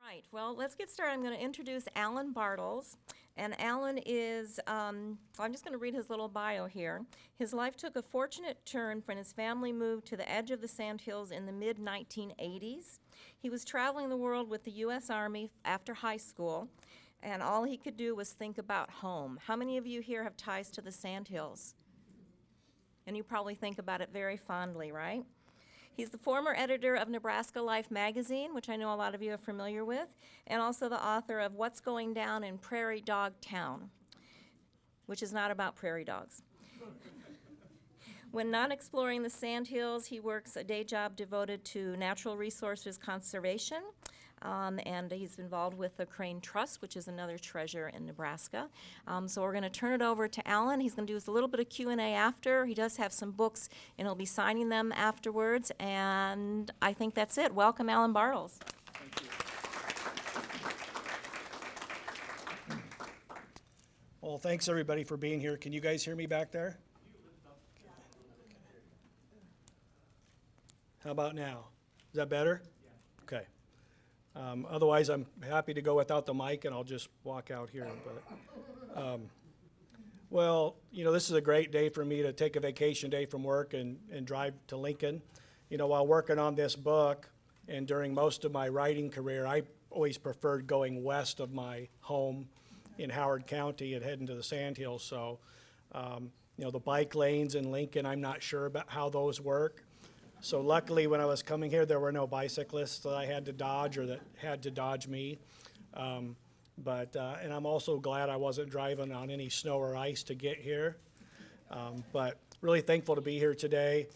Right, well, let's get started. I'm going to introduce Alan Bartels. And Alan is, I'm just going to read his little bio here. His life took a fortunate turn when his family moved to the edge of the Sandhills in the mid-1980s. He was traveling the world with the U.S. Army after high school, and all he could do was think about home. How many of you here have ties to the Sandhills? And you probably think about it very fondly, right? He's the former editor of Nebraska Life magazine, which I know a lot of you are familiar with, and also the author of What's Going Down in Prairie Dog Town, which is not about prairie dogs. When not exploring the Sandhills, he works a day job devoted to natural resources conservation, and he's involved with the Crane Trust, which is another treasure in Nebraska. So we're going to turn it over to Alan. He's going to do a little bit of Q&A after. He does have some books, and he'll be signing them afterwards, and I think that's it. Welcome, Alan Bartels. Thank you. Well, thanks everybody for being here. Can you guys hear me back there? How about now? Is that better? Yeah. Okay. Otherwise, I'm happy to go without the mic, and I'll just walk out here. But, well, you know, this is a great day for me to take a vacation day from work and drive to Lincoln. You know, while working on this book and during most of my writing career, I always preferred going west of my home in Howard County and heading to the Sandhills. So, you know, the bike lanes in Lincoln, I'm not sure about how those work. So luckily, when I was coming here, there were no bicyclists that I had to dodge or that had to dodge me. And I'm also glad I wasn't driving on any snow or ice to get here. But really thankful to be here today.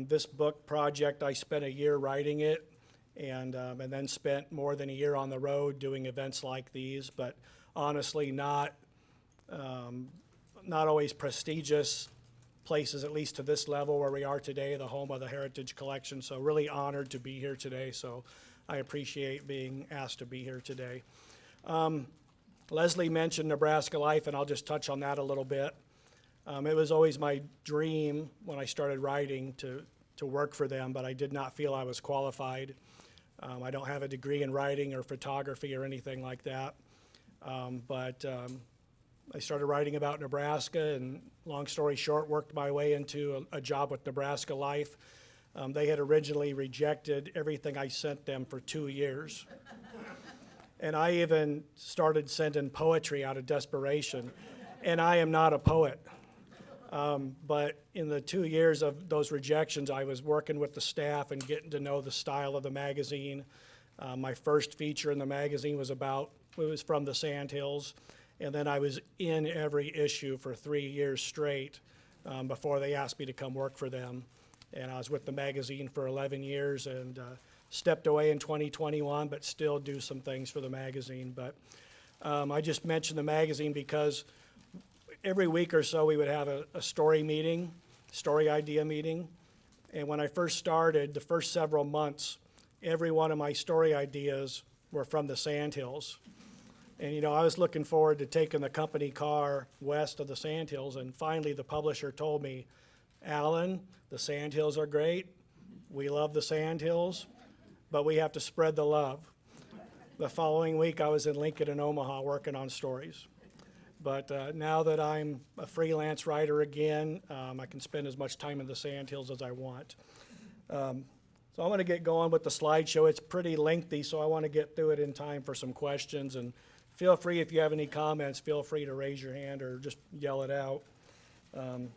This book project, I spent a year writing it and then spent more than a year on the road doing events like these. But honestly, not always prestigious places, at least to this level where we are today, the home of the Heritage Collection. So really honored to be here today. So I appreciate being asked to be here today. Leslie mentioned Nebraska Life, and I'll just touch on that a little bit. It was always my dream when I started writing to work for them, but I did not feel I was qualified. I don't have a degree in writing or photography or anything like that. I started writing about Nebraska, and long story short, worked my way into a job with Nebraska Life. They had originally rejected everything I sent them for 2 years. And I even started sending poetry out of desperation, and I am not a poet. But in the 2 years of those rejections, I was working with the staff and getting to know the style of the magazine. My first feature in the magazine was from the Sandhills. And then I was in every issue for 3 years straight before they asked me to come work for them. And I was with the magazine for 11 years and stepped away in 2021, but still do some things for the magazine. But I just mentioned the magazine because every week or so we would have a story idea meeting. And when I first started, the first several months, every one of my story ideas were from the Sandhills. And, you know, I was looking forward to taking the company car west of the Sandhills, and finally the publisher told me, Alan, the Sandhills are great. We love the Sandhills, but we have to spread the love. The following week, I was in Lincoln and Omaha working on stories. But now that I'm a freelance writer again, I can spend as much time in the Sandhills as I want. So I'm going to get going with the slideshow. It's pretty lengthy, so I want to get through it in time for some questions. And feel free, if you have any comments, feel free to raise your hand or just yell it out. And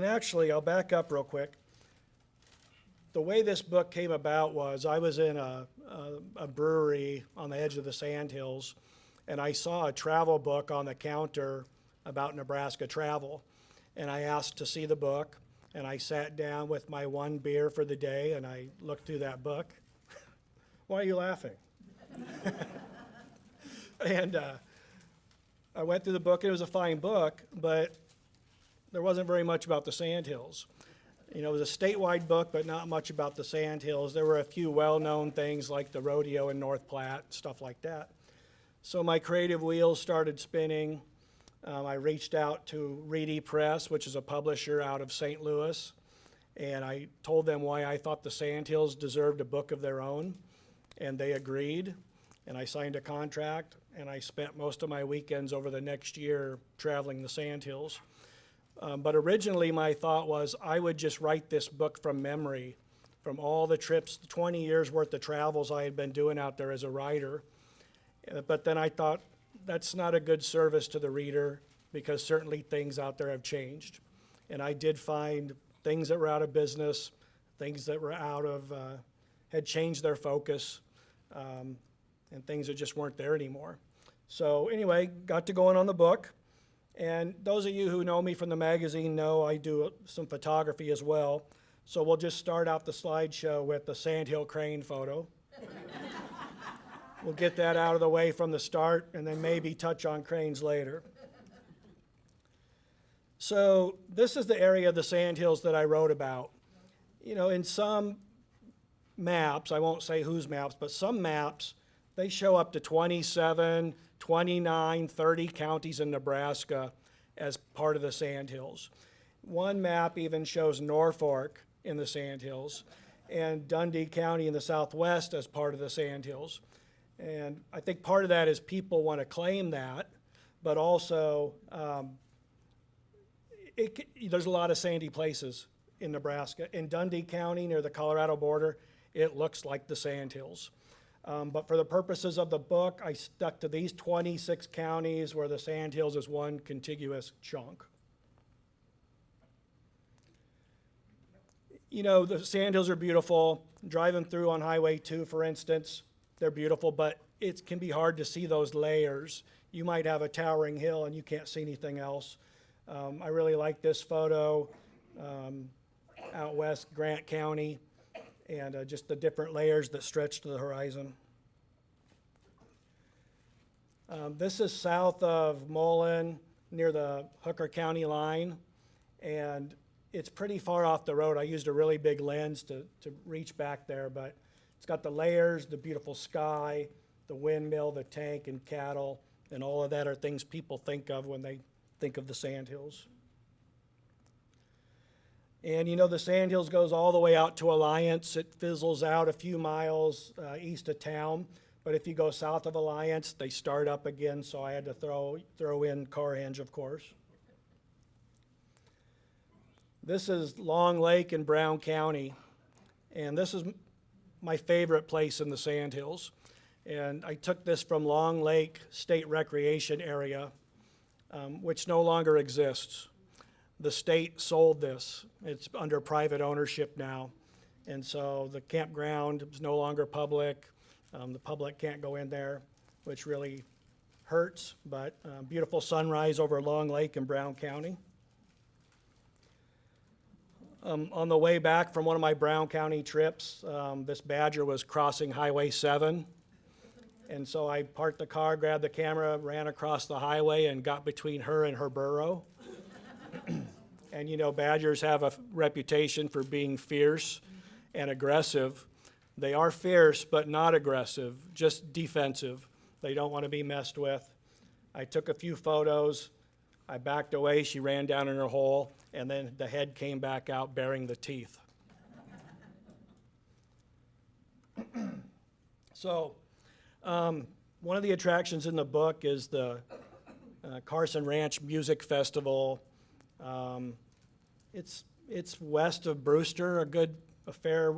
actually, I'll back up real quick. The way this book came about was I was in a brewery on the edge of the Sandhills, and I saw a travel book on the counter about Nebraska travel. And I asked to see the book, and I sat down with my one beer for the day, and I looked through that book. Why are you laughing? And I went through the book. It was a fine book, but there wasn't very much about the Sandhills. You know, it was a statewide book, but not much about the Sandhills. There were a few well-known things like the rodeo in North Platte, stuff like that. So my creative wheels started spinning. I reached out to Reedy Press, which is a publisher out of St. Louis, and I told them why I thought the Sandhills deserved a book of their own. and they agreed, and I signed a contract, and I spent most of my weekends over the next year traveling the Sandhills. But originally my thought was I would just write this book from memory, from all the trips, 20 years worth of travels I had been doing out there as a writer. But then I thought that's not a good service to the reader, because certainly things out there have changed. And I did find things that were out of business, things that were had changed their focus, and things that just weren't there anymore. So anyway, got to going on the book. And those of you who know me from the magazine know I do some photography as well. So we'll just start out the slideshow with the sandhill crane photo. We'll get that out of the way from the start, and then maybe touch on cranes later. So this is the area of the Sandhills that I wrote about. You know, in some maps, I won't say whose maps, but some maps, they show up to 27, 29, 30 counties in Nebraska as part of the Sandhills. One map even shows Norfolk in the Sandhills and Dundee County in the southwest as part of the Sandhills. And I think part of that is people want to claim that, but also there's a lot of sandy places in Nebraska. In Dundee County near the Colorado border, it looks like the Sandhills. But for the purposes of the book, I stuck to these 26 counties where the Sandhills is one contiguous chunk. You know, the Sandhills are beautiful. Driving through on Highway 2, for instance, they're beautiful, but it can be hard to see those layers. You might have a towering hill and you can't see anything else. I really like this photo out west, Grant County, and just the different layers that stretch to the horizon. This is south of Mullen, near the Hooker County line, and it's pretty far off the road. I used a really big lens to reach back there, but it's got the layers, the beautiful sky, the windmill, the tank, and cattle, and all of that are things people think of when they think of the Sandhills. And you know, the Sandhills goes all the way out to Alliance. It fizzles out a few miles east of town. But if you go south of Alliance, they start up again, so I had to throw in Carhenge, of course. This is Long Lake in Brown County, and this is my favorite place in the Sandhills. And I took this from Long Lake State Recreation Area, which no longer exists. The state sold this. It's under private ownership now. And so the campground is no longer public. The public can't go in there, which really hurts, but beautiful sunrise over Long Lake in Brown County. On the way back from one of my Brown County trips, this badger was crossing Highway 7. And so I parked the car, grabbed the camera, ran across the highway, and got between her and her burrow. And you know, badgers have a reputation for being fierce and aggressive. They are fierce, but not aggressive, just defensive. They don't want to be messed with. I took a few photos. I backed away. She ran down in her hole, and then the head came back out bearing the teeth. So one of the attractions in the book is the Carson Ranch Music Festival. It's west of Brewster, a fair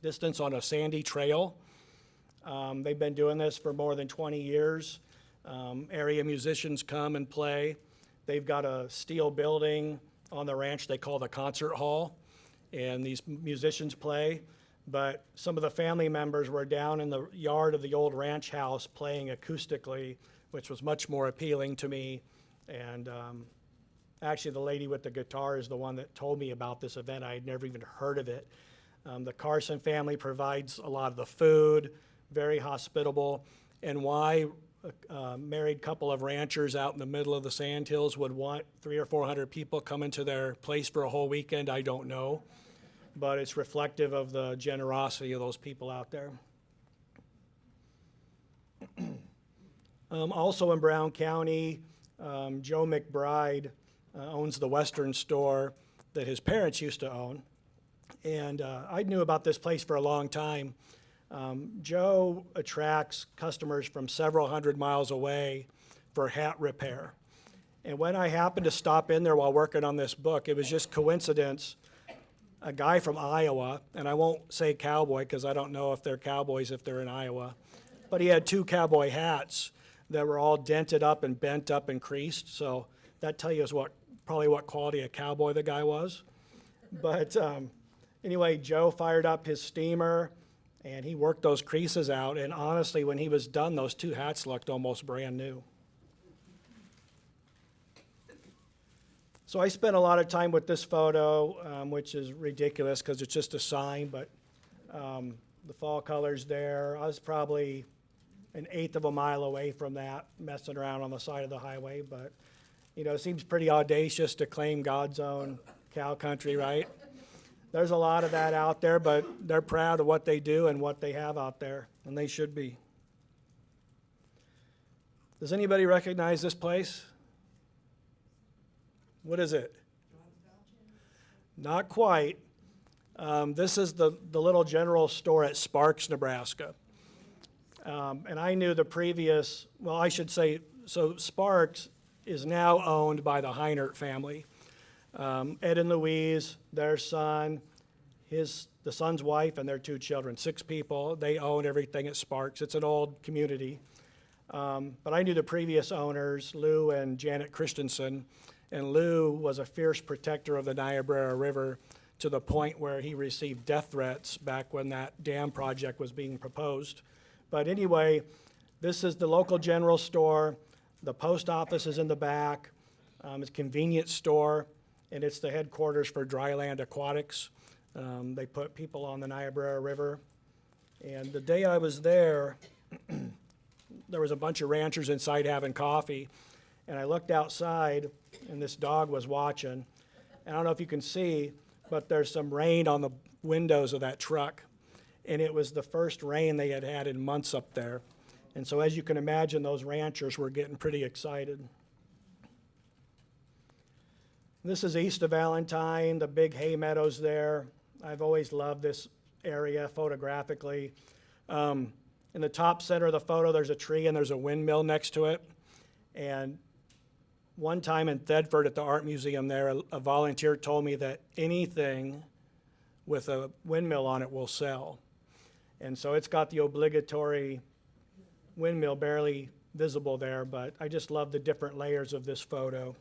distance on a sandy trail. They've been doing this for more than 20 years. Area musicians come and play. They've got a steel building on the ranch they call the concert hall, and these musicians play. But some of the family members were down in the yard of the old ranch house playing acoustically, which was much more appealing to me. And actually, the lady with the guitar is the one that told me about this event. I had never even heard of it. The Carson family provides a lot of the food, very hospitable. And why a married couple of ranchers out in the middle of the Sandhills would want 300 or 400 people coming to their place for a whole weekend, I don't know. But it's reflective of the generosity of those people out there. Also in Brown County, Joe McBride owns the Western store that his parents used to own. And I knew about this place for a long time, Joe attracts customers from several hundred miles away for hat repair. And when I happened to stop in there while working on this book, it was just coincidence. A guy from Iowa, and I won't say cowboy because I don't know if they're cowboys if they're in Iowa, but he had two cowboy hats that were all dented up and bent up and creased. So that tells you probably what quality of cowboy the guy was. But anyway, Joe fired up his steamer and he worked those creases out. And honestly, when he was done, those two hats looked almost brand new. So I spent a lot of time with this photo, which is ridiculous because it's just a sign, but the fall colors there. I was probably an eighth of a mile away from that, messing around on the side of the highway, but it seems pretty audacious to claim God's own cow country, right? There's a lot of that out there, but they're proud of what they do and what they have out there, and they should be. Does anybody recognize this place? What is it? Not quite. This is the little general store at Sparks, Nebraska. And I knew the previous, well, I should say, so Sparks is now owned by the Heinert family. Ed and Louise, their son, the son's wife, and their two children, 6 people. They own everything at Sparks. It's an old community. But I knew the previous owners, Lou and Janet Christensen. And Lou was a fierce protector of the Niobrara River to the point where he received death threats back when that dam project was being proposed. But anyway, this is the local general store. The post office is in the back. It's a convenience store, and it's the headquarters for Dryland Aquatics. They put people on the Niobrara River. And the day I was there, there was a bunch of ranchers inside having coffee. And I looked outside, and this dog was watching. And I don't know if you can see, but there's some rain on the windows of that truck. And it was the first rain they had had in months up there. And so as you can imagine, those ranchers were getting pretty excited. This is east of Valentine, the big hay meadows there. I've always loved this area photographically. In the top center of the photo, there's a tree and there's a windmill next to it. And one time in Thedford at the art museum there, a volunteer told me that anything with a windmill on it will sell. And so it's got the obligatory windmill barely visible there, but I just love the different layers of this photo.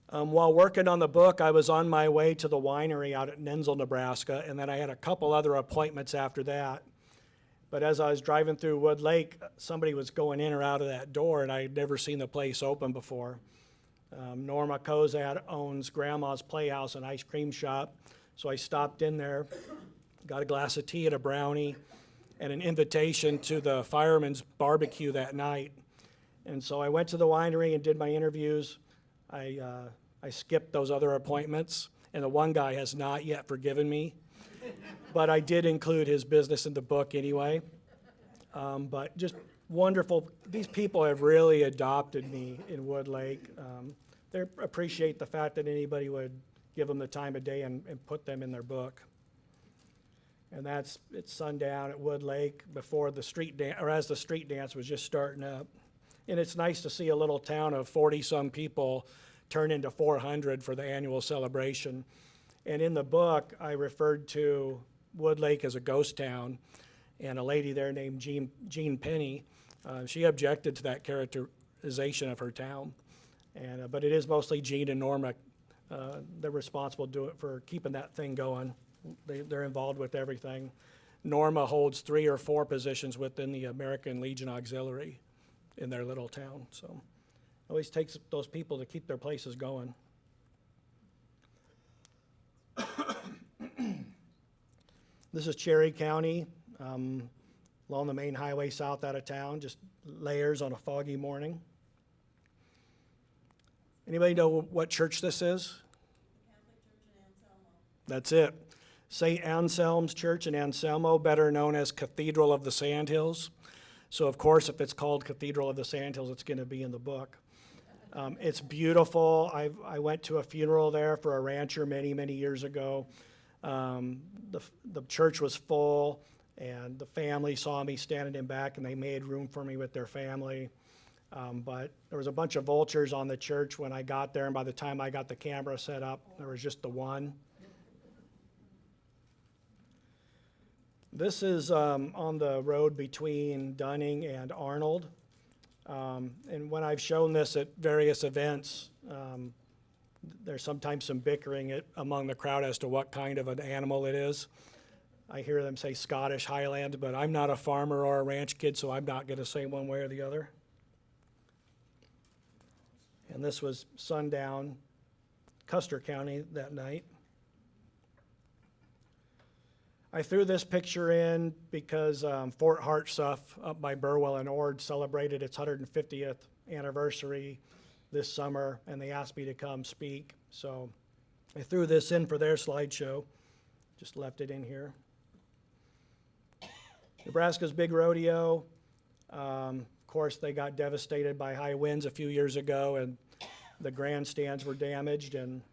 While working on the book, I was on my way to the winery out at Nenzel, Nebraska, and then I had a couple other appointments after that. But as I was driving through Wood Lake, somebody was going in or out of that door, and I had never seen the place open before. Norma Kozad owns Grandma's Playhouse and ice cream shop, so I stopped in there, got a glass of tea and a brownie, and an invitation to the fireman's barbecue that night. And so I went to the winery and did my interviews. I skipped those other appointments, and the one guy has not yet forgiven me. But I did include his business in the book anyway. But just wonderful. These people have really adopted me in Wood Lake. They appreciate the fact that anybody would give them the time of day and put them in their book. And it's sundown at Wood Lake before the street dance, or as the street dance was just starting up. And it's nice to see a little town of 40-some people turn into 400 for the annual celebration. And in the book, I referred to Wood Lake as a ghost town, and a lady there named Jean Penny, she objected to that characterization of her town. But it is mostly Jean and Norma. They're responsible for keeping that thing going. They're involved with everything. Norma holds 3 or 4 positions within the American Legion Auxiliary in their little town. So it always takes those people to keep their places going. This is Cherry County, along the main highway south out of town, just layers on a foggy morning. Anybody know what church this is? Catholic Church in Anselmo. That's it. St. Anselm's Church in Anselmo, better known as Cathedral of the Sandhills. So, of course, if it's called Cathedral of the Sandhills, it's going to be in the book. It's beautiful. I went to a funeral there for a rancher many, many years ago. The church was full, and the family saw me standing in back, and they made room for me with their family. But there was a bunch of vultures on the church when I got there, and by the time I got the camera set up, there was just the one. This is on the road between Dunning and Arnold. And when I've shown this at various events, there's sometimes some bickering among the crowd as to what kind of an animal it is. I hear them say Scottish Highland, but I'm not a farmer or a ranch kid, so I'm not going to say one way or the other. And this was sundown, Custer County that night. I threw this picture in because Fort Hartsuff up by Burwell and Ord celebrated its 150th anniversary this summer, and they asked me to come speak. So I threw this in for their slideshow, just left it in here. Nebraska's big rodeo. Of course, they got devastated by high winds a few years ago, and the grandstands were damaged, and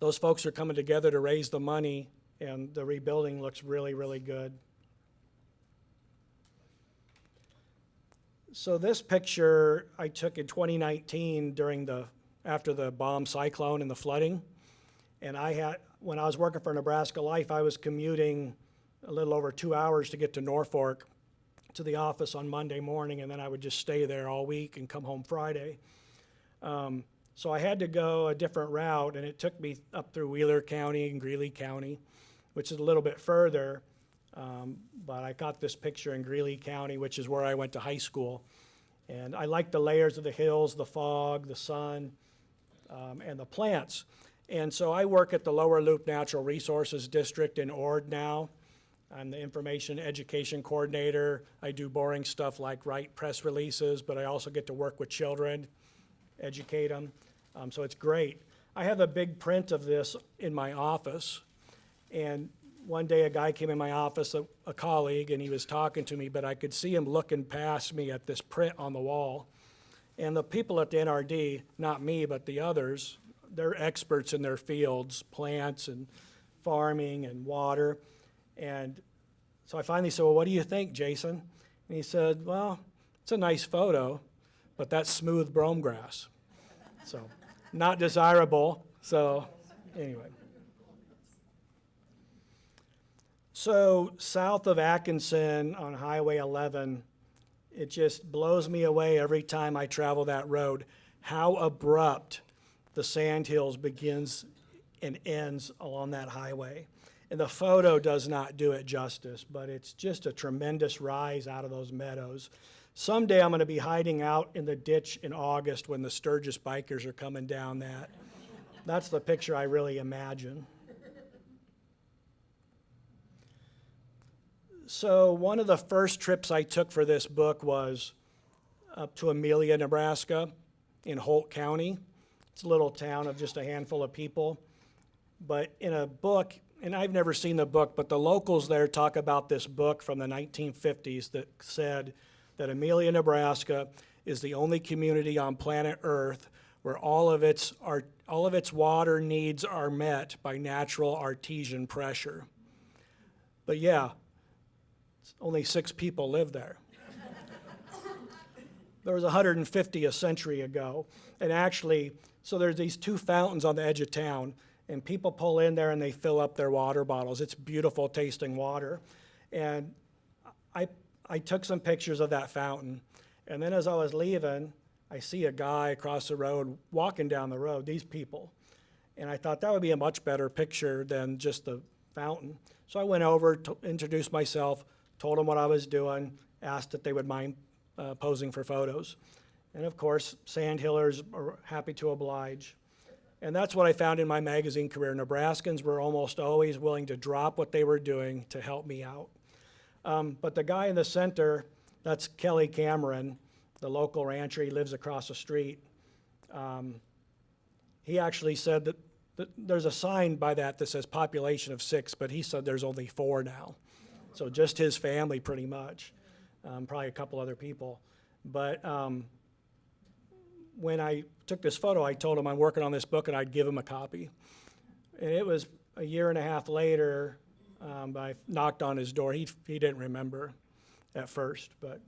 those folks are coming together to raise the money, and the rebuilding looks really, really good. So this picture I took in 2019 after the bomb cyclone and the flooding, and when I was working for Nebraska Life, I was commuting a little over 2 hours to get to Norfolk to the office on Monday morning, and then I would just stay there all week and come home Friday. So I had to go a different route, and it took me up through Wheeler County and Greeley County, which is a little bit further, but I got this picture in Greeley County, which is where I went to high school. And I like the layers of the hills, the fog, the sun, and the plants. And so I work at the Lower Loop Natural Resources District in Ord now. I'm the information education coordinator. I do boring stuff like write press releases, but I also get to work with children, educate them. So it's great. I have a big print of this in my office. And one day a guy came in my office, a colleague, and he was talking to me, but I could see him looking past me at this print on the wall. And the people at the NRD, not me, but the others, they're experts in their fields, plants and farming and water. And so I finally said, well, what do you think, Jason? And he said, well, it's a nice photo, but that's smooth brome grass. So not desirable. So anyway. So south of Atkinson on Highway 11, it just blows me away every time I travel that road, how abrupt the sandhills begins and ends along that highway. And the photo does not do it justice, but it's just a tremendous rise out of those meadows. Someday I'm going to be hiding out in the ditch in August when the Sturgis bikers are coming down that. That's the picture I really imagine. So one of the first trips I took for this book was up to Amelia, Nebraska in Holt County. It's a little town of just a handful of people. But in a book, and I've never seen the book, but the locals there talk about this book from the 1950s that said that Amelia, Nebraska is the only community on planet Earth where all of its water needs are met by natural artesian pressure. But yeah, only 6 people live there. There was 150 a century ago. And actually, so there's these 2 fountains on the edge of town, and people pull in there and they fill up their water bottles. It's beautiful tasting water. And I took some pictures of that fountain. And then as I was leaving, I see a guy across the road walking down the road, these people. And I thought that would be a much better picture than just the fountain. So I went over, introduced myself, told them what I was doing, asked if they would mind posing for photos. And of course, Sandhillers are happy to oblige. And that's what I found in my magazine career. Nebraskans were almost always willing to drop what they were doing to help me out. But the guy in the center, that's Kelly Cameron, the local rancher. He lives across the street. He actually said that there's a sign by that says population of 6, but he said there's only 4 now. So just his family pretty much, probably a couple other people. But when I took this photo, I told him I'm working on this book and I'd give him a copy. And it was a year and a half later, I knocked on his door. He didn't remember at first, but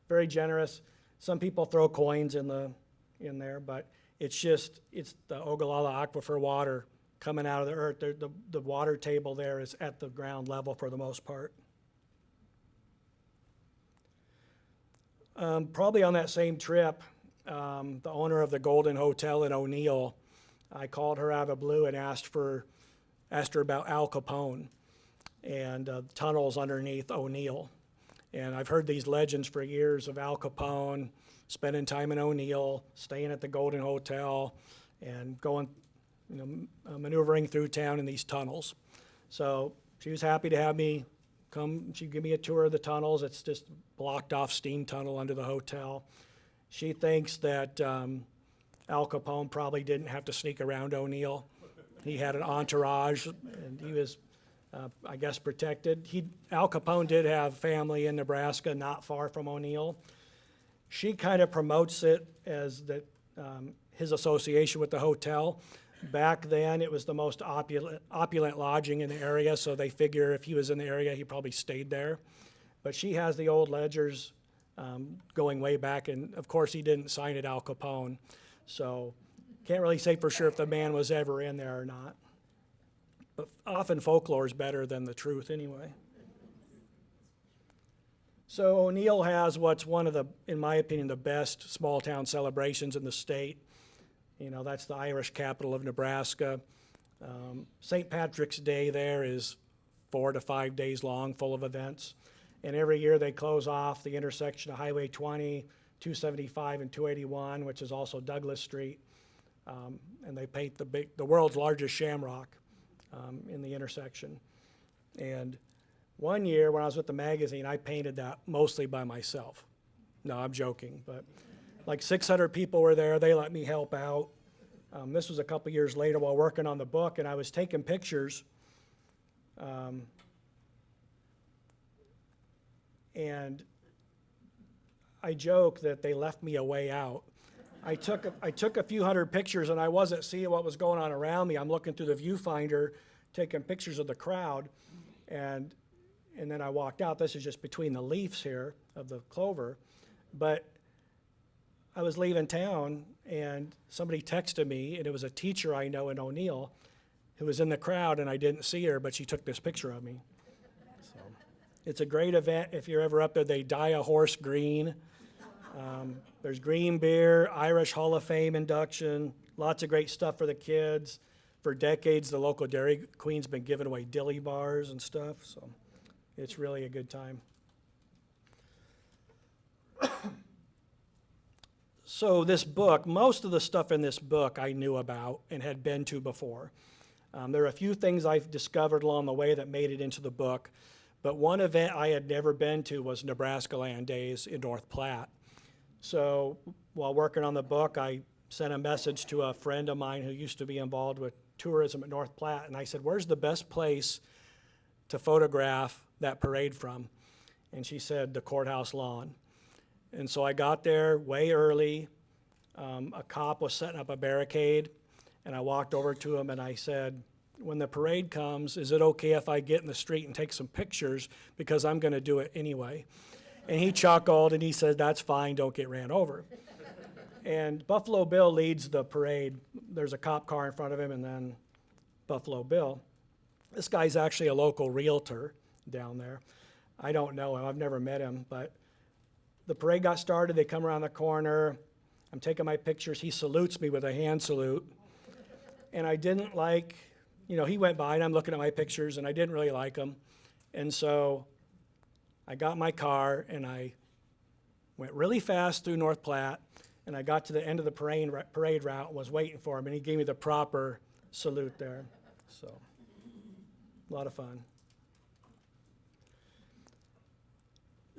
very generous. Some people throw coins in there, but it's the Ogallala Aquifer water coming out of the earth. The water table there is at the ground level for the most part. Probably on that same trip, the owner of the Golden Hotel in O'Neill, I called her out of the blue and asked her about Al Capone and tunnels underneath O'Neill. And I've heard these legends for years of Al Capone spending time in O'Neill, staying at the Golden Hotel, and going, maneuvering through town in these tunnels. So she was happy to have me come. She'd give me a tour of the tunnels. It's just blocked off steam tunnel under the hotel. She thinks that Al Capone probably didn't have to sneak around O'Neill. He had an entourage, and he was, I guess, protected. Al Capone did have family in Nebraska, not far from O'Neill. She kind of promotes it as his association with the hotel. Back then, it was the most opulent lodging in the area, so they figure if he was in the area, he probably stayed there. But she has the old ledgers going way back, and of course, he didn't sign it Al Capone. So can't really say for sure if the man was ever in there or not. But often folklore is better than the truth anyway. So O'Neill has what's one of the, in my opinion, the best small town celebrations in the state. That's the Irish capital of Nebraska. St. Patrick's Day there is 4 to 5 days long, full of events. And every year they close off the intersection of Highway 20, 275, and 281, which is also Douglas Street. And they paint the world's largest shamrock in the intersection. And one year when I was with the magazine, I painted that mostly by myself. No, I'm joking, but like 600 people were there. They let me help out. This was a couple years later while working on the book, and I was taking pictures. And I joke that they left me a way out. I took a few hundred pictures, and I wasn't seeing what was going on around me. I'm looking through the viewfinder, taking pictures of the crowd, and then I walked out. This is just between the leaves here of the clover. But I was leaving town, and somebody texted me, and it was a teacher I know in O'Neill who was in the crowd, and I didn't see her, but she took this picture of me. So it's a great event. If you're ever up there, they dye a horse green. There's green beer, Irish Hall of Fame induction, lots of great stuff for the kids. For decades, the local Dairy Queen's been giving away dilly bars and stuff, so it's really a good time. So this book, most of the stuff in this book I knew about and had been to before. There are a few things I've discovered along the way that made it into the book, but one event I had never been to was Nebraska Land Days in North Platte. So while working on the book, I sent a message to a friend of mine who used to be involved with tourism at North Platte, and I said, "Where's the best place to photograph that parade from?" And she said, "The courthouse lawn." And so I got there way early. A cop was setting up a barricade, and I walked over to him and I said, "When the parade comes, is it okay if I get in the street and take some pictures, because I'm going to do it anyway?" And he chuckled and he said, "That's fine, don't get ran over." And Buffalo Bill leads the parade. There's a cop car in front of him and then Buffalo Bill. This guy's actually a local realtor down there. I don't know him, I've never met him, but the parade got started, they come around the corner, I'm taking my pictures, he salutes me with a hand salute. And I didn't like, he went by and I'm looking at my pictures and I didn't really like him. And so I got in my car and I went really fast through North Platte, and I got to the end of the parade route and was waiting for him, and he gave me the proper salute there. So, a lot of fun.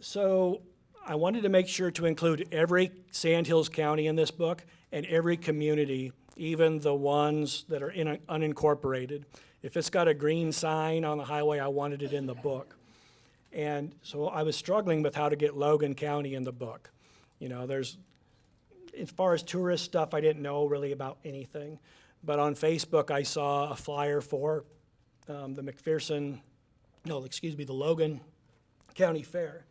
So, I wanted to make sure to include every Sandhills County in this book and every community, even the ones that are unincorporated. If it's got a green sign on the highway, I wanted it in the book. And so I was struggling with how to get Logan County in the book. There's, as far as tourist stuff, I didn't know really about anything. But on Facebook, I saw a flyer for the the Logan County Fair.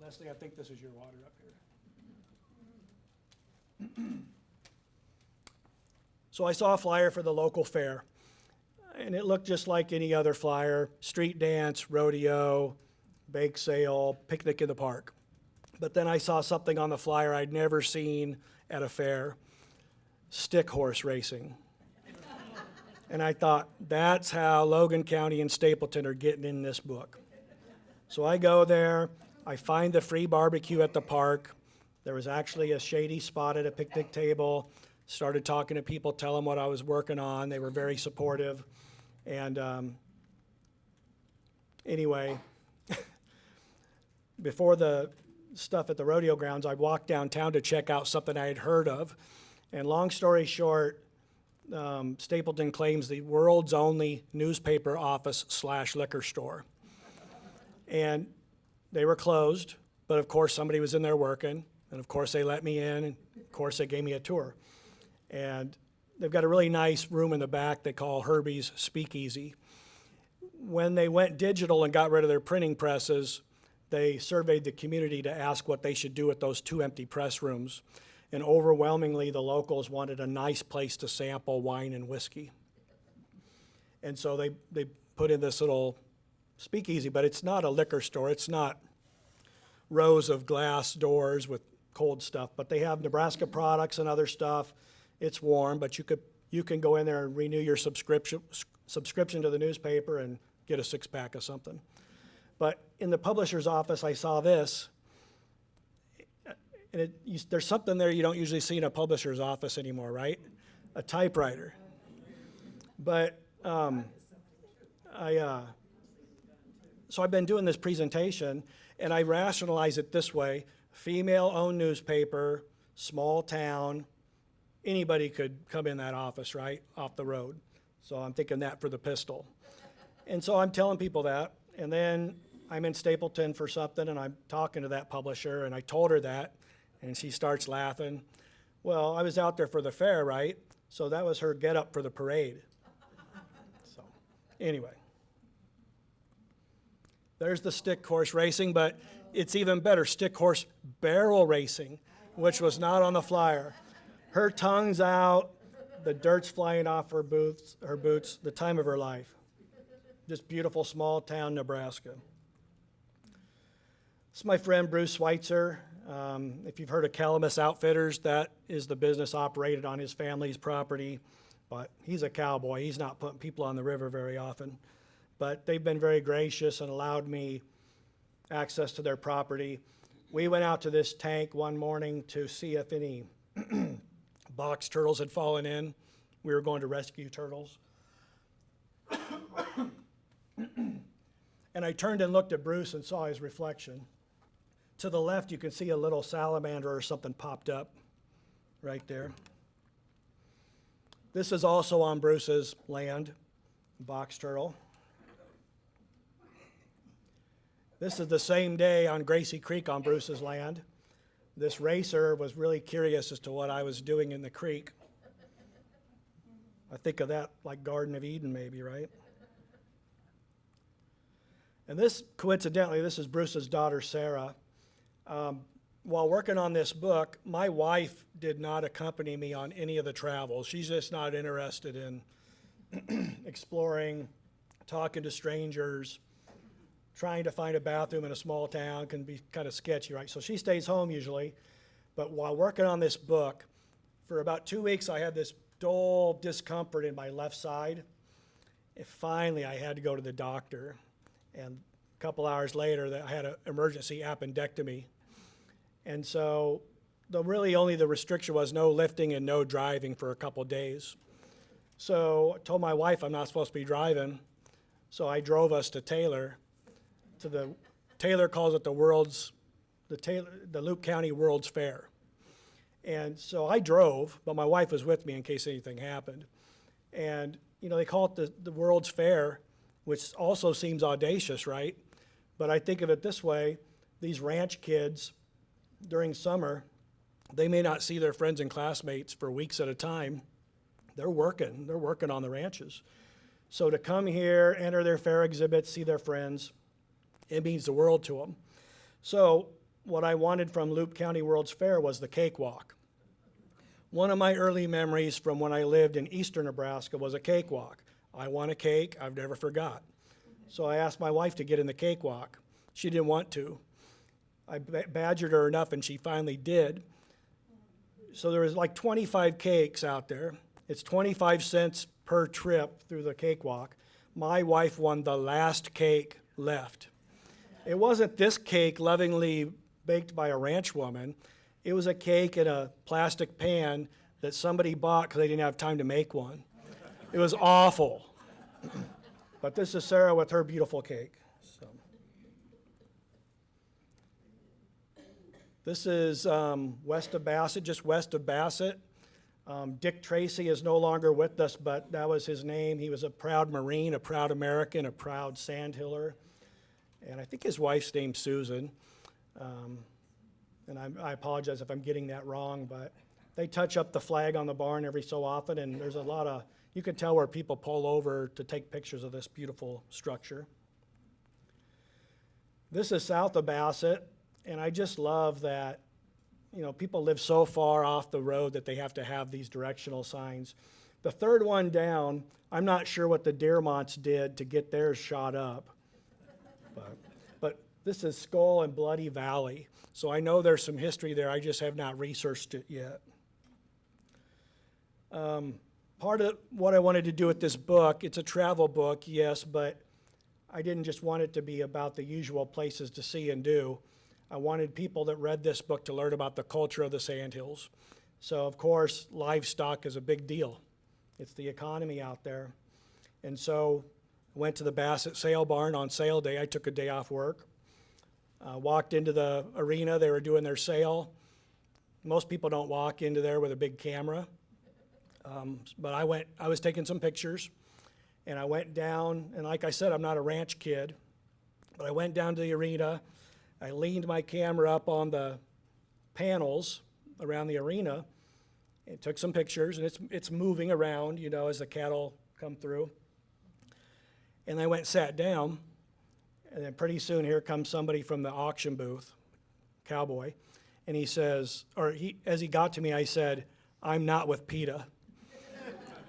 Leslie, I think this is your water up here. So I saw a flyer for the local fair, and it looked just like any other flyer: street dance, rodeo, bake sale, picnic in the park. But then I saw something on the flyer I'd never seen at a fair: stick horse racing. And I thought, that's how Logan County and Stapleton are getting in this book. So I go there, I find the free barbecue at the park. There was actually a shady spot at a picnic table. Started talking to people, tell them what I was working on. They were very supportive. And anyway, before the stuff at the rodeo grounds, I walked downtown to check out something I had heard of. And long story short, Stapleton claims the world's only newspaper office / liquor store. And they were closed, but of course somebody was in there working, and of course they let me in, and of course they gave me a tour. And they've got a really nice room in the back they call Herbie's Speakeasy. When they went digital and got rid of their printing presses, they surveyed the community to ask what they should do with those 2 empty press rooms. And overwhelmingly, the locals wanted a nice place to sample wine and whiskey. And so they put in this little speakeasy, but it's not a liquor store. It's not rows of glass doors with cold stuff, but they have Nebraska products and other stuff. It's warm, but you can go in there and renew your subscription to the newspaper and get a 6-pack of something. But in the publisher's office, I saw this. And there's something there you don't usually see in a publisher's office anymore, right? A typewriter. But so I've been doing this presentation, and I rationalize it this way: female-owned newspaper, small town, anybody could come in that office, right, off the road. So I'm thinking that for the pistol. And so I'm telling people that, and then I'm in Stapleton for something, and I'm talking to that publisher, and I told her that. And she starts laughing. Well, I was out there for the fair, right? So that was her get up for the parade. So anyway, there's the stick horse racing, but it's even better: stick horse barrel racing, which was not on the flyer. Her tongue's out, the dirt's flying off her boots, the time of her life. Just beautiful small town Nebraska. This is my friend Bruce Schweitzer. If you've heard of Calamus Outfitters, that is the business operated on his family's property. But he's a cowboy. He's not putting people on the river very often. But they've been very gracious and allowed me access to their property. We went out to this tank one morning to see if any box turtles had fallen in. We were going to rescue turtles. And I turned and looked at Bruce and saw his reflection. To the left, you can see a little salamander or something popped up right there. This is also on Bruce's land, box turtle. This is the same day on Gracie Creek on Bruce's land. This racer was really curious as to what I was doing in the creek. I think of that like Garden of Eden maybe, right? And this, coincidentally, this is Bruce's daughter, Sarah. While working on this book, my wife did not accompany me on any of the travels. She's just not interested in exploring, talking to strangers, trying to find a bathroom in a small town can be kind of sketchy, right? So she stays home usually. But while working on this book, for about 2 weeks, I had this dull discomfort in my left side. And finally, I had to go to the doctor. And a couple hours later, I had an emergency appendectomy. And so really only the restriction was no lifting and no driving for a couple days. So I told my wife I'm not supposed to be driving. So I drove us to Taylor, Taylor calls it the Loup County World's Fair. And so I drove, but my wife was with me in case anything happened. And, they call it the World's Fair, which also seems audacious, right? But I think of it this way: these ranch kids, during summer, they may not see their friends and classmates for weeks at a time, They're working on the ranches. So to come here, enter their fair exhibits, see their friends, it means the world to them. So what I wanted from Loup County World's Fair was the cakewalk. One of my early memories from when I lived in eastern Nebraska was a cakewalk. I want a cake, I've never forgot. So I asked my wife to get in the cakewalk. She didn't want to. I badgered her enough and she finally did. So there was like 25 cakes out there. It's 25 cents per trip through the cakewalk. My wife won the last cake left. It wasn't this cake lovingly baked by a ranch woman. It was a cake in a plastic pan that somebody bought because they didn't have time to make one. It was awful. But this is Sarah with her beautiful cake. So. This is west of Bassett, just west of Bassett. Dick Tracy is no longer with us, but that was his name. He was a proud Marine, a proud American, a proud sandhiller. And I think his wife's named Susan. And I apologize if I'm getting that wrong, but they touch up the flag on the barn every so often, and there's a lot of, you can tell where people pull over to take pictures of this beautiful structure. This is south of Bassett, and I just love that, you know, people live so far off the road that they have to have these directional signs. The third one down, I'm not sure what the Deermonts did to get theirs shot up, but this is Skull and Bloody Valley. So I know there's some history there, I just have not researched it yet. Part of what I wanted to do with this book, it's a travel book, yes, but I didn't just want it to be about the usual places to see and do. I wanted people that read this book to learn about the culture of the Sandhills. So of course, livestock is a big deal. It's the economy out there. And so I went to the Bassett sale barn on sale day. I took a day off work. Walked into the arena, they were doing their sale. Most people don't walk into there with a big camera. But I was taking some pictures, and I went down, and like I said, I'm not a ranch kid, but I went down to the arena, I leaned my camera up on the panels around the arena, and took some pictures, and it's moving around, you know, as the cattle come through. And I went and sat down, and then pretty soon here comes somebody from the auction booth, cowboy, and he says, as he got to me, I said, "I'm not with PETA."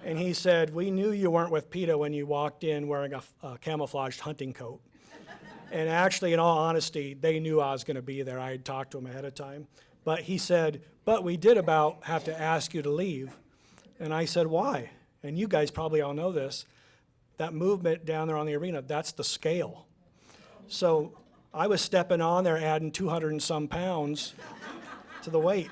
And he said, "We knew you weren't with PETA when you walked in wearing a camouflaged hunting coat." And actually, in all honesty, they knew I was going to be there. I had talked to him ahead of time. But he said, "But we did about have to ask you to leave." And I said, "Why?" And you guys probably all know this. That movement down there on the arena, that's the scale. So I was stepping on there, adding 200 and some pounds to the weight.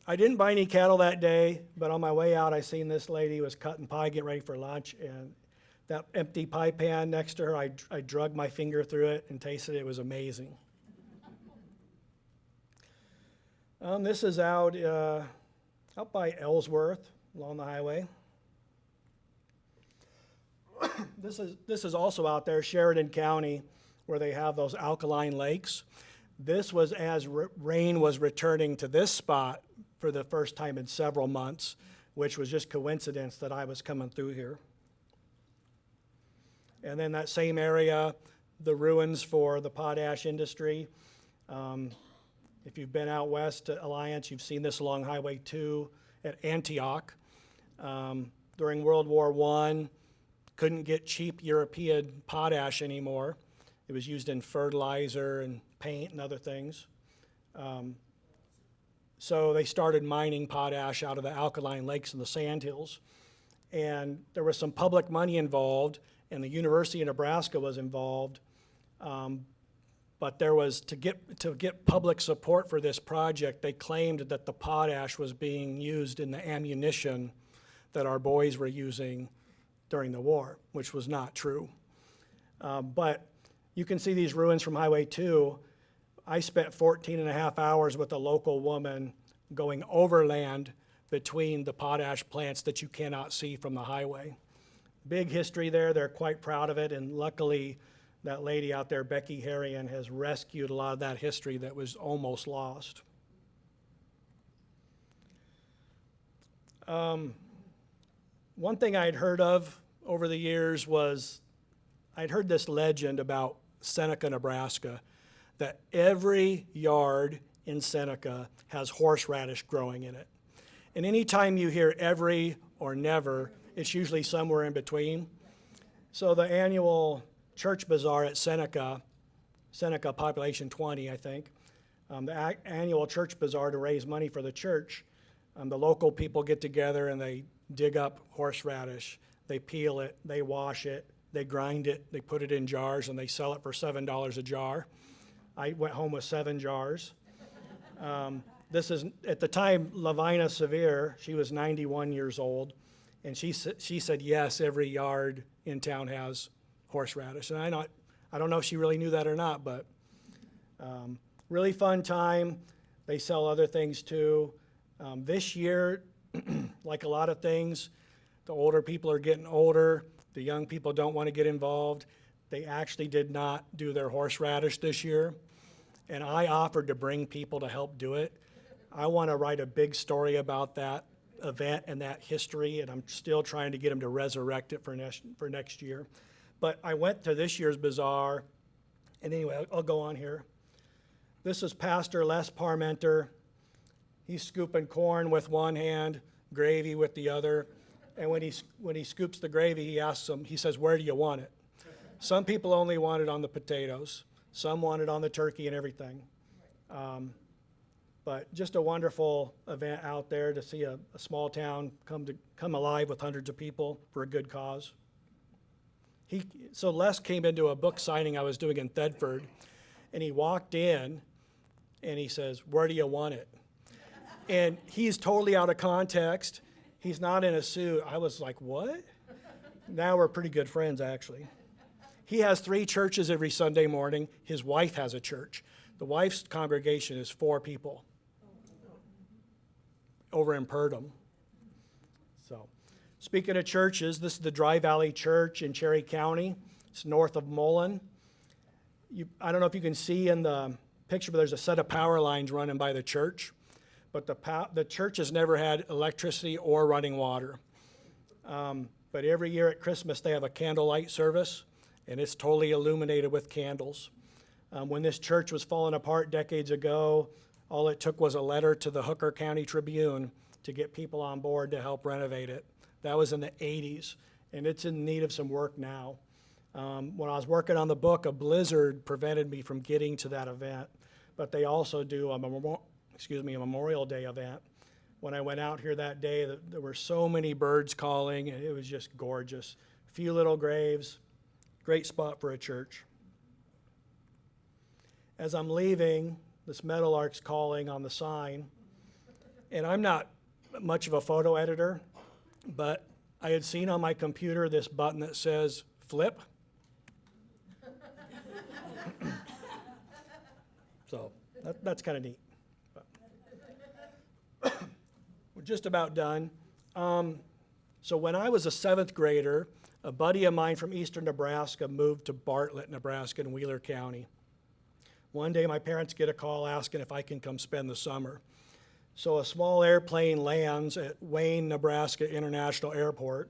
I didn't buy any cattle that day, but on my way out, I seen this lady was cutting pie, getting ready for lunch, and that empty pie pan next to her, I drug my finger through it and tasted it. It was amazing. This is out by Ellsworth along the highway. This is also out there, Sheridan County, where they have those alkaline lakes. This was as rain was returning to this spot for the first time in several months, which was just coincidence that I was coming through here. And then that same area, the ruins for the potash industry. If you've been out west to Alliance, you've seen this along Highway 2 at Antioch. During World War I, couldn't get cheap European potash anymore. It was used in fertilizer and paint and other things. So they started mining potash out of the alkaline lakes in the Sandhills. And there was some public money involved, and the University of Nebraska was involved. But there was, to get public support for this project, they claimed that the potash was being used in the ammunition that our boys were using during the war, which was not true. But you can see these ruins from Highway 2. I spent 14 and a half hours with a local woman going overland between the potash plants that you cannot see from the highway. Big history there. They're quite proud of it, and luckily that lady out there, Becky Harrion, has rescued a lot of that history that was almost lost. one thing I'd heard of over the years was I'd heard this legend about Seneca, Nebraska, that every yard in Seneca has horseradish growing in it. And anytime you hear every or never, it's usually somewhere in between. So the annual church bazaar at Seneca population 20, I think, the annual church bazaar to raise money for the church, the local people get together and they dig up horseradish, they peel it, they wash it, they grind it, they put it in jars, and they sell it for $7 a jar. I went home with 7 jars. This is, at the time, Lavina Severe, she was 91 years old, and she said, yes, every yard in town has horseradish. And I don't know if she really knew that or not, but really fun time. They sell other things too. This year, like a lot of things, the older people are getting older. The young people don't want to get involved. They actually did not do their horseradish this year, and I offered to bring people to help do it. I want to write a big story about that event and that history, and I'm still trying to get them to resurrect it for next year. But I went to this year's bazaar, and anyway, I'll go on here. This is Pastor Les Parmenter. He's scooping corn with one hand, gravy with the other, and when he scoops the gravy, he asks them, he says, where do you want it? Some people only want it on the potatoes. Some want it on the turkey and everything. But just a wonderful event out there to see a small town come alive with hundreds of people for a good cause. So Les came into a book signing I was doing in Thedford, and he walked in, and he says, where do you want it? And he's totally out of context. He's not in a suit. I was like, what? Now we're pretty good friends, actually. He has 3 churches every Sunday morning. His wife has a church. The wife's congregation is 4 people over in Purdom. So, speaking of churches, this is the Dry Valley Church in Cherry County. It's north of Mullen. I don't know if you can see in the picture, but there's a set of power lines running by the church. But the church has never had electricity or running water. But every year at Christmas, they have a candlelight service, and it's totally illuminated with candles. When this church was falling apart decades ago, all it took was a letter to the Hooker County Tribune to get people on board to help renovate it. That was in the 80s, and it's in need of some work now. When I was working on the book, a blizzard prevented me from getting to that event, but they also do a Memorial Day event. When I went out here that day, there were so many birds calling, and it was just gorgeous. A few little graves, great spot for a church. As I'm leaving, this meadowlark's calling on the sign, and I'm not much of a photo editor, but I had seen on my computer this button that says flip. So that's kind of neat. We're just about done. So when I was a 7th grader, a buddy of mine from eastern Nebraska moved to Bartlett, Nebraska in Wheeler County. One day my parents get a call asking if I can come spend the summer. So a small airplane lands at Wayne, Nebraska International Airport.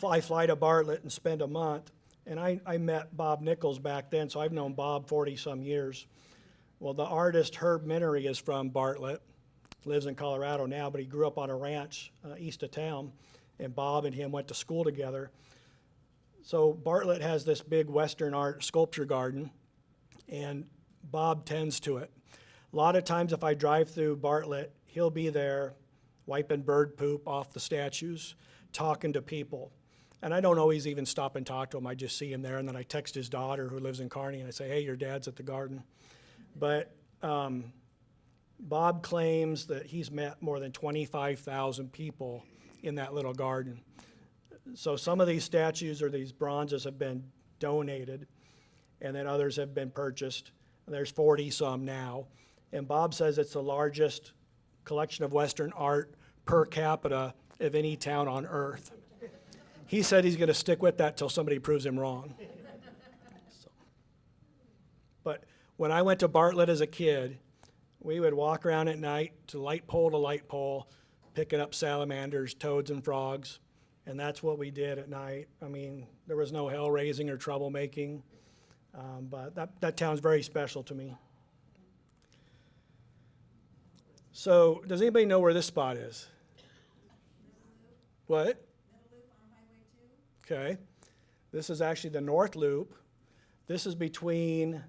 I fly to Bartlett and spend a month. And I met Bob Nichols back then, so I've known Bob 40-some years. Well, the artist Herb Minery is from Bartlett, lives in Colorado now, but he grew up on a ranch east of town, and Bob and him went to school together. So Bartlett has this big Western art sculpture garden, and Bob tends to it. A lot of times if I drive through Bartlett, he'll be there wiping bird poop off the statues, talking to people. And I don't always even stop and talk to him. I just see him there, and then I text his daughter who lives in Kearney, and I say, hey, your dad's at the garden. But Bob claims that he's met more than 25,000 people in that little garden. So some of these statues or these bronzes have been donated, and then others have been purchased. There's 40-some now. And Bob says it's the largest collection of Western art per capita of any town on earth. He said he's going to stick with that till somebody proves him wrong. So. But when I went to Bartlett as a kid, we would walk around at night to light pole, picking up salamanders, toads, and frogs. And that's what we did at night. I mean, there was no hell raising or troublemaking, but that town's very special to me. So, does anybody know where this spot is? What? Middle Loop on Highway 2. Okay. This is actually the North Loop. This is between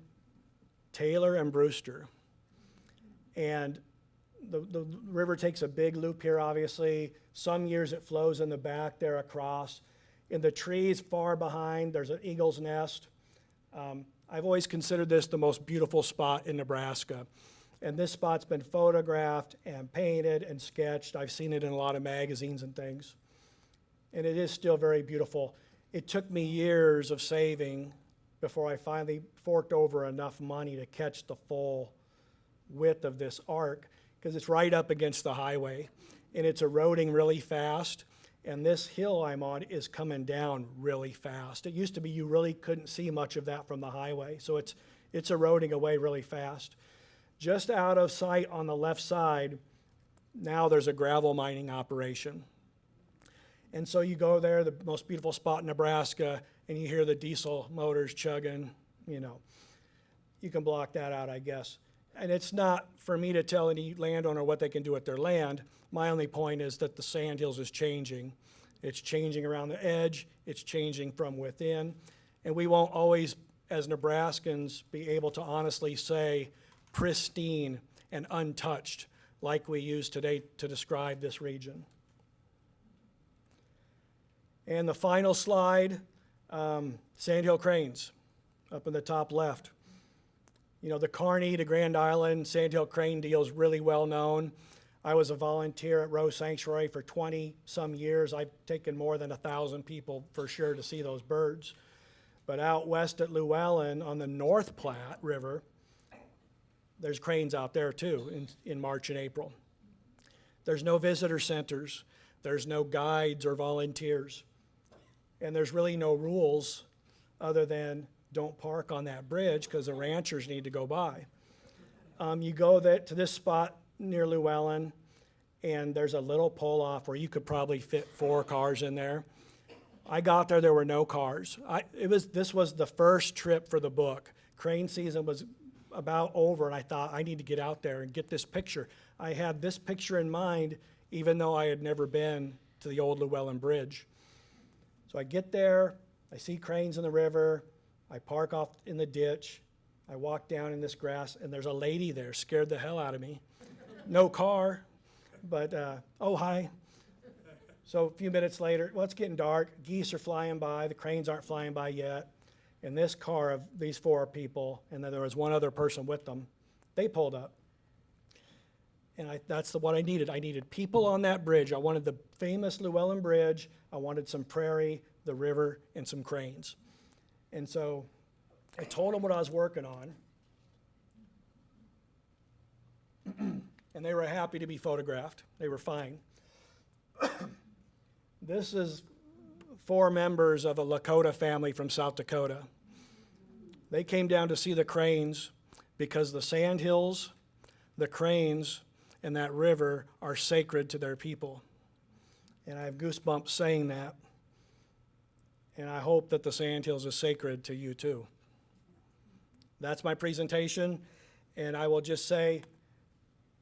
Taylor and Brewster. And the river takes a big loop here, obviously. Some years it flows in the back there across. In the trees far behind, there's an eagle's nest. I've always considered this the most beautiful spot in Nebraska. And this spot's been photographed and painted and sketched. I've seen it in a lot of magazines and things. And it is still very beautiful. It took me years of saving before I finally forked over enough money to catch the full width of this arc, because it's right up against the highway, and it's eroding really fast, and this hill I'm on is coming down really fast. It used to be you really couldn't see much of that from the highway, so it's eroding away really fast. Just out of sight on the left side, now there's a gravel mining operation. And so you go there, the most beautiful spot in Nebraska, and you hear the diesel motors chugging, you know. You can block that out, I guess. And it's not for me to tell any landowner what they can do with their land. My only point is that the Sandhills is changing. It's changing around the edge. It's changing from within. And we won't always, as Nebraskans, be able to honestly say pristine and untouched like we use today to describe this region. And the final slide, Sandhill cranes up in the top left. You know, the Kearney to Grand Island Sandhill crane deal is really well known. I was a volunteer at Rose Sanctuary for 20-some years. I've taken more than 1,000 people for sure to see those birds. But out west at Llewellyn on the North Platte River, there's cranes out there too in March and April. There's no visitor centers. There's no guides or volunteers. And there's really no rules other than don't park on that bridge because the ranchers need to go by. You go to this spot near Llewellyn, and there's a little pull-off where you could probably fit 4 cars in there. I got there were no cars. This was the first trip for the book. Crane season was about over, and I thought, I need to get out there and get this picture. I had this picture in mind, even though I had never been to the old Llewellyn Bridge. So I get there, I see cranes in the river, I park off in the ditch, I walk down in this grass, and there's a lady there, scared the hell out of me. No car, but, oh, hi. So a few minutes later, well, it's getting dark, geese are flying by, the cranes aren't flying by yet, and this car of these 4 people, and then there was one other person with them, they pulled up. And that's what I needed. I needed people on that bridge. I wanted the famous Llewellyn Bridge. I wanted some prairie, the river, and some cranes. And so I told them what I was working on. And they were happy to be photographed. They were fine. This is 4 members of a Lakota family from South Dakota. They came down to see the cranes because the Sandhills, the cranes, and that river are sacred to their people. And I have goosebumps saying that. And I hope that the Sandhills is sacred to you too. That's my presentation. And I will just say,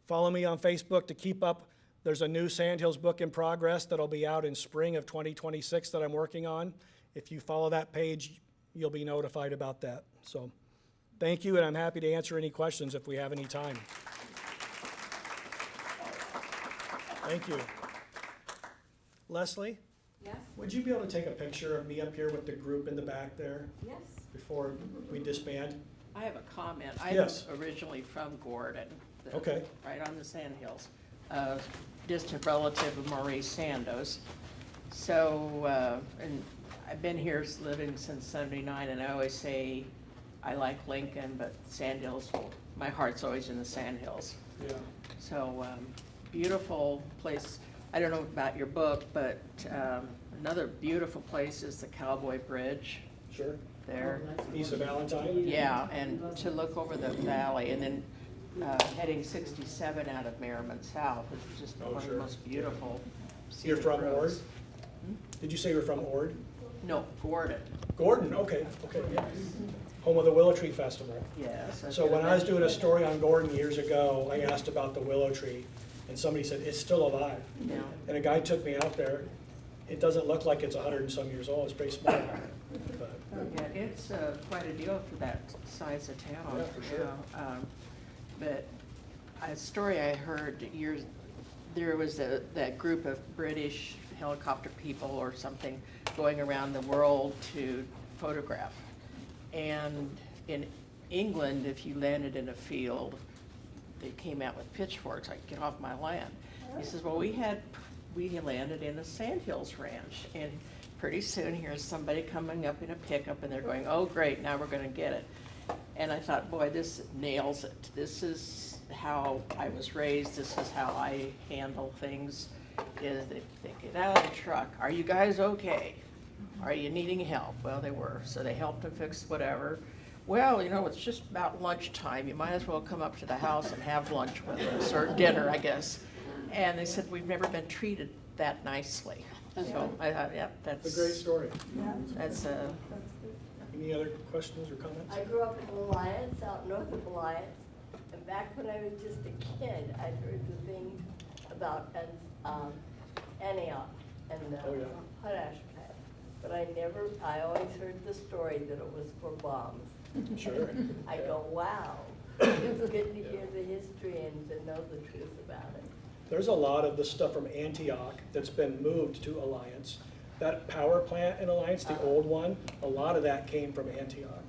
follow me on Facebook to keep up. There's a new Sandhills book in progress that'll be out in spring of 2026 that I'm working on. If you follow that page, you'll be notified about that. So thank you, and I'm happy to answer any questions if we have any time. Thank you. Leslie, Yes? would you be able to take a picture of me up here with the group in the back there Yes. before we disband? I have a comment. I'm Yes. originally from Gordon. Okay. Right on the Sandhills. Distant relative of Maurice Sandoz. So, and I've been here living since '79, and I always say I like Lincoln, but Sandhills, my heart's always in the Sandhills. Yeah. So, beautiful place. I don't know about your book, but another beautiful place is the Cowboy Bridge Sure. there. East of Valentine? Yeah, and to look over the valley, and then heading 67 out of Merriman South is just Oh, one of sure. the most beautiful You're scenic from Ward? roads. Did you say you're from Ord? No, Gordon, Gordon, okay, yeah. Home of the Willow Tree Festival. yes. So when I was doing a story on Gordon years ago, I asked about the willow tree, and somebody said, it's still alive. Yeah, And a guy took me out there. It doesn't look like it's 100 and some years old, it's pretty small. But yeah, it's quite a deal for that size of town. Yeah, for sure. But a story I heard there was that group of British helicopter people or something going around the world to photograph. And in England, if you landed in a field, they came out with pitchforks, like, get off my land. He says, well, we landed in a Sandhills ranch, and pretty soon here's somebody coming up in a pickup, and they're going, oh, great, now we're gonna get it. And I thought, boy, this nails it. This is how I was raised, this is how I handle things, is they get out of the truck, are you guys okay? Are you needing help? Well, they were, so they helped him fix whatever. Well, it's just about lunchtime, you might as well come up to the house and have lunch with us, or dinner, I guess. And they said, we've never been treated that nicely. So I thought, yeah, it's a great story. that's Any other questions or comments? I grew up in Alliance, out north of Alliance, and back when I was just a kid, I'd heard the thing about Antioch and the Oh, yeah. potash plant. But I always heard the story that it was for bombs. Sure. I go, wow, it's good to hear the history and to know the truth about it. There's a lot of the stuff from Antioch that's been moved to Alliance. That power plant in Alliance, the old one, a lot of that came from Antioch.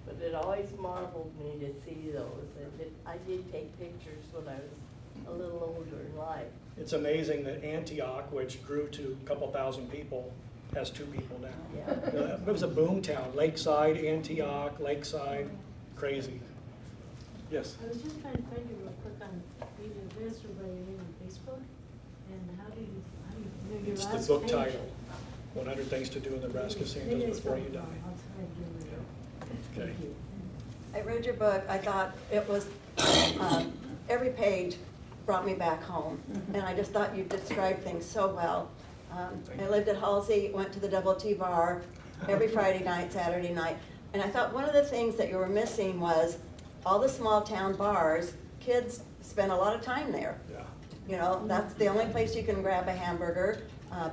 But it always marveled me to see those, and I did take pictures when I was a little older in life. It's amazing that Antioch, which grew to a couple thousand people, has 2 people now. Yeah. It was a boom town, Lakeside, Antioch, Lakeside, crazy. Yes? I was just trying to find you real quick on either this or by your name on Facebook, and how do you, your It's last the book page. title, 100 Things to Do in Nebraska Maybe I Sandals Before spelled You it Die. wrong. I'll try again later. Okay. Thank you. I read your book, I thought it was, every page brought me back home. And I just thought you described things so well. I lived at Halsey, went to the Double T Bar every Friday night, Saturday night. And I thought one of the things that you were missing was all the small town bars, kids spend a lot of time there. Yeah. That's the only place you can grab a hamburger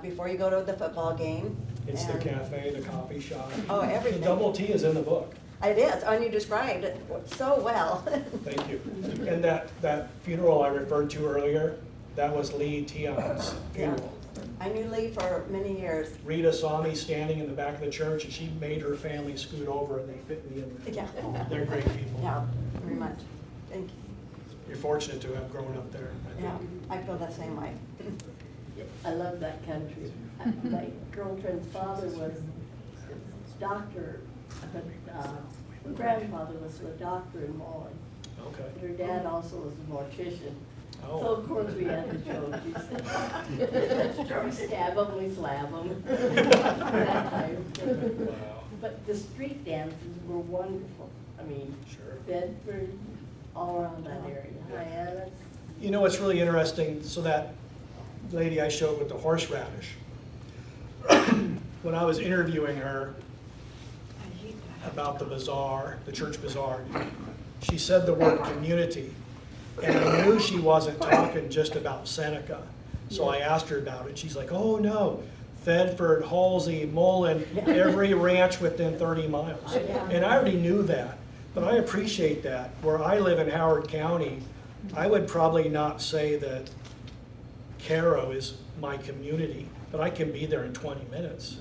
before you go to the football game. It's the And- cafe, the coffee shop. Oh, everything. The Double T is in the book. It is, and you described it so well. Thank you. And that funeral I referred to earlier, that was Lee Tion's funeral. I knew Lee for many years. Rita saw me standing in the back of the church, and she made her family scoot over, and they fit me in there. Yeah. They're great people. Yeah, very much. Thank you. You're fortunate to have grown up there, I Yeah, think. I feel the same way. I love that country. My girlfriend's father was a doctor, but her grandfather was a doctor in Mullen. Okay. Her dad also was a mortician. So Oh, of course we had the joke. We stab them, we slap them. wow, But the street dances were wonderful. I mean, sure. Bedford, all around that area. Hyannis. You know what's really interesting, so that lady I showed with the horseradish, when I was interviewing her about the bazaar, the church bazaar, she said the word community. And I knew she wasn't talking just about Seneca. So I asked her about it. She's like, oh no, Thedford, Halsey, Mullen, every ranch within 30 miles. And I already knew that, but I appreciate that. Where I live in Howard County, I would probably not say that Caro is my community, but I can be there in 20 minutes.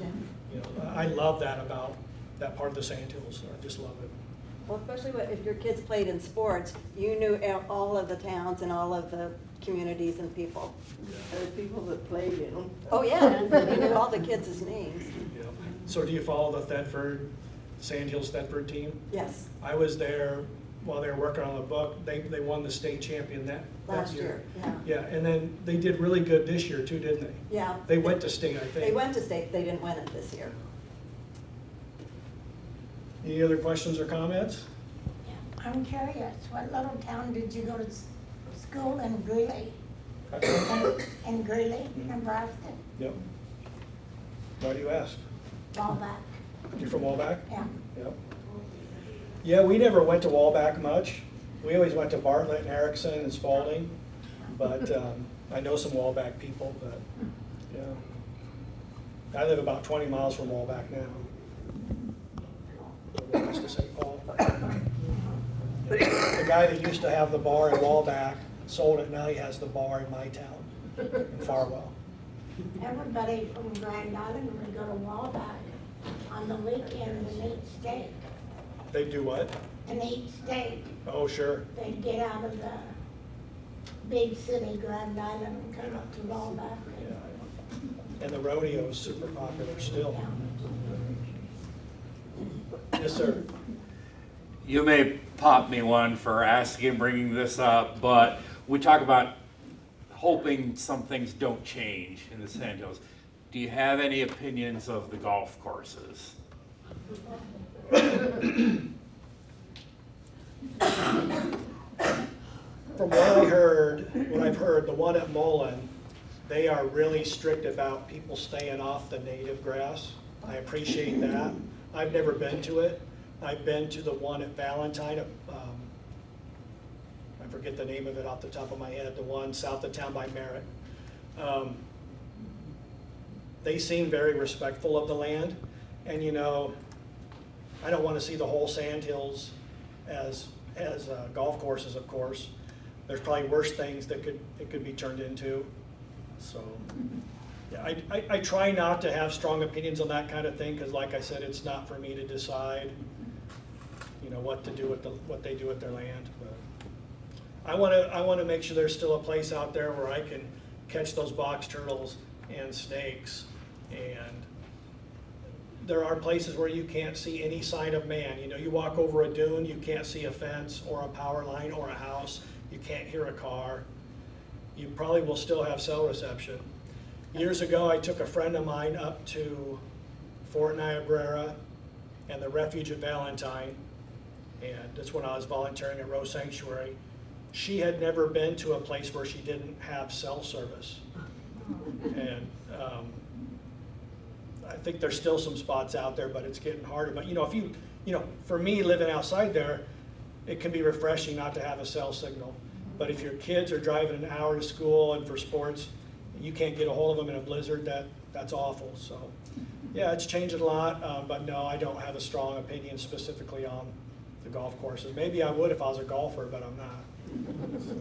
I love that about that part of the Sandhills. I just love it. Well, especially if your kids played in sports, you knew all of the towns and all of the communities and people. The people that played in them. Oh, yeah, you knew all the kids' names. Yeah. So do you follow the Thedford, Sandhills Thedford team? Yes, I was there while they were working on the book. They won the state champion that last year, yeah. Yeah, and then they did really good this year too, didn't they? Yeah. They went to state, I think. They went to state, they didn't win it this year. Any other questions or comments? I'm curious, what little town did you go to school in Greeley? In Greeley, Nebraska? Yep. Why do you ask? Wallback, You from Wallback? yeah. Yep. Yeah, we never went to Wallback much. We always went to Bartlett and Erickson and Spalding, but I know some Wallback people, but, yeah. I live about 20 miles from Wallback now. West of St. Paul. The guy that used to have the bar in Wallback sold it, now he has the bar in my town, in Farwell. Everybody from Grand Island would go to Wallback on the weekend and eat steak. They do what? And eat steak. Oh, sure. They'd get out of the big city, Grand Island, and come up to Wallback. Yeah. And the rodeo is super popular still. Yes, sir. You may pop me one for asking, bringing this up, but we talk about hoping some things don't change in the Sand Hills. Do you have any opinions of the golf courses? From what I've heard, the one at Mullen, they are really strict about people staying off the native grass. I appreciate that. I've never been to it. I've been to the one at Valentine, I forget the name of it off the top of my head, the one south of town by Merritt. They seem very respectful of the land, and you know, I don't want to see the whole Sand Hills as golf courses, of course. There's probably worse things that it could be turned into. So, yeah, I try not to have strong opinions on that kind of thing, because like I said, it's not for me to decide, you know, what to do with what they do with their land. But I want to make sure there's still a place out there where I can catch those box turtles and snakes. And there are places where you can't see any sign of man. You know, you walk over a dune, you can't see a fence or a power line or a house. You can't hear a car. You probably will still have cell reception. Years ago, I took a friend of mine up to Fort Niobrara and the refuge at Valentine, and that's when I was volunteering at Rose Sanctuary. She had never been to a place where she didn't have cell service. And I think there's still some spots out there, but it's getting harder. But you know, for me living outside there, it can be refreshing not to have a cell signal. But if your kids are driving an hour to school and for sports, you can't get a hold of them in a blizzard, that's awful. So yeah, it's changed a lot, but no, I don't have a strong opinion specifically on the golf courses. Maybe I would if I was a golfer, but I'm not. So.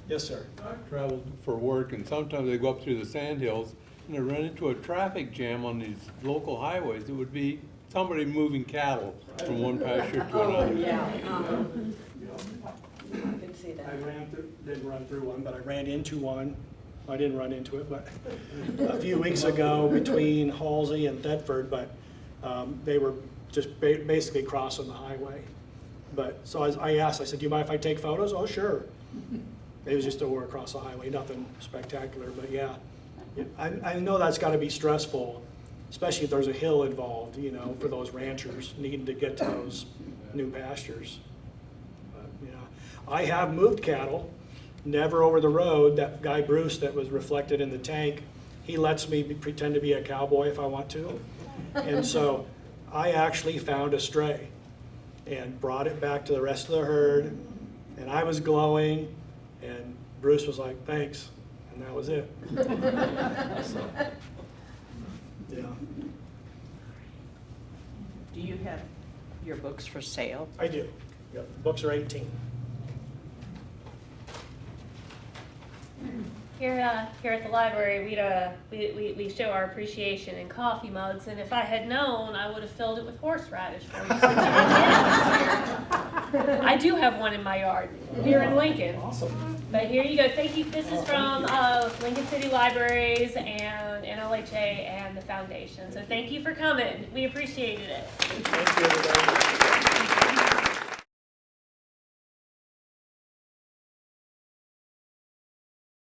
Yes, sir. I travel for work, and sometimes I go up through the Sand Hills, and I run into a traffic jam on these local highways. It would be somebody moving cattle from one pasture to another. I could see that. Didn't run through one, but I ran into one. I didn't run into it, but a few weeks ago between Halsey and Thetford, but they were just basically crossing the highway. But so I asked, I said, do you mind if I take photos? Oh, sure. It was just over across the highway, nothing spectacular, but yeah. I know that's got to be stressful, especially if there's a hill involved, you know, for those ranchers needing to get to those new pastures. But, yeah. I have moved cattle, never over the road. That guy Bruce that was reflected in the tank, he lets me pretend to be a cowboy if I want to. And so I actually found a stray and brought it back to the rest of the herd, and I was glowing, and Bruce was like, thanks, and that was it. So, yeah. Do you have your books for sale? I do. Yep. Books are 18. Here at the library, we show our appreciation in coffee mugs, and if I had known, I would have filled it with horseradish for you since you didn't get it this year. I do have one in my yard here in Lincoln. Awesome. But here you go. Thank you. This is from Lincoln City Libraries and NLHA and the foundation. So thank you for coming. We appreciated it. Thank you, everybody.